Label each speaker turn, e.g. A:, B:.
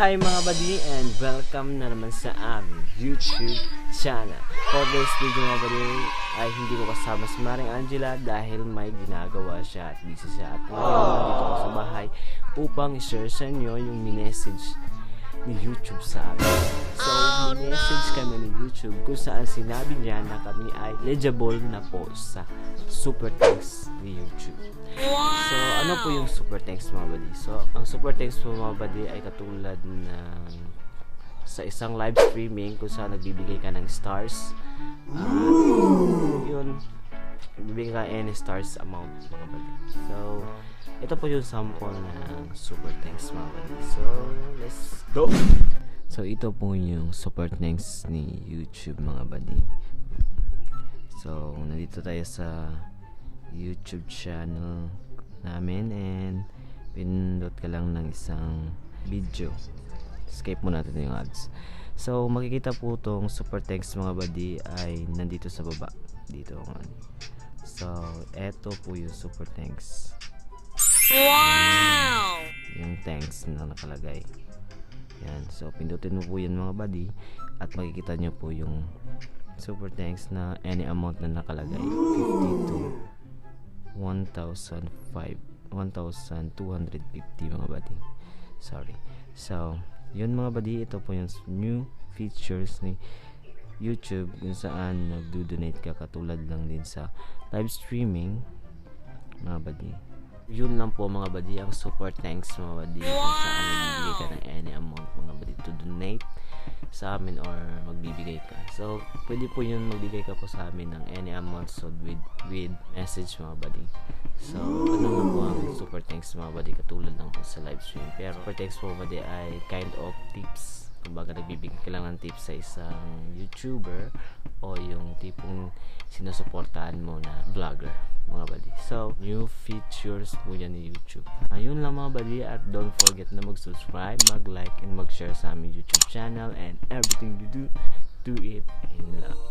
A: Hi mga buddy, and welcome na naman sa aming YouTube channel. For this video mga buddy ay hindi ko kasama si Maring Angela dahil may ginagawa siya at busy siya. At ngayon nandito ko sa bahay upang i-share sa inyo yung message ni YouTube sa amin. So, message kami ni YouTube kung saan sinabi niya na kami ay eligible na po sa Superthanks ni YouTube. So, ano po yung Superthanks mga buddy? So, ang Superthanks po mga buddy ay katulad ng sa isang live streaming kung saan nagbibigay ka ng stars. Yun, nagbibigay ka any stars amount mga buddy. So, ito po yung sample ng Superthanks mga buddy. So, let's go! So, ito po yung Superthanks ni YouTube mga buddy. So, nandito tayo sa YouTube channel namin and pinindot ka lang ng isang video. Escape mo natin yung ads. So, makikita po itong Superthanks mga buddy ay nandito sa baba. Dito. So, eto po yung Superthanks. Wow! Yung thanks na nakalagay. Yan. So, pindutin mo po yan mga buddy at makikita nyo po yung Superthanks na any amount na nakalagay. 50 to 1,250 mga buddy. Sorry. So, yun mga buddy, ito po yung new features ni YouTube kung saan nagdo-donate ka katulad lang din sa live streaming mga buddy. Yun lang po mga buddy ang Superthanks mga buddy kung saan nagbibigay ka ng any amount mga buddy to donate sa amin or magbibigay ka. So, pwede po yun magbigay ka po sa amin ng any amount so with message mga buddy. So, ano na po ang Superthanks mga buddy katulad lang po sa live stream. Pero Superthanks po mga buddy ay kind of tips. Kumbaga nagbibigay ka lang ng tips sa isang YouTuber o yung tipong sinusuportahan mo na vlogger mga buddy. So, new features po yan ni YouTube. Ayun lang mga buddy at don't forget na mag-subscribe, mag-like, and mag-share sa aming YouTube channel and everything you do it in love.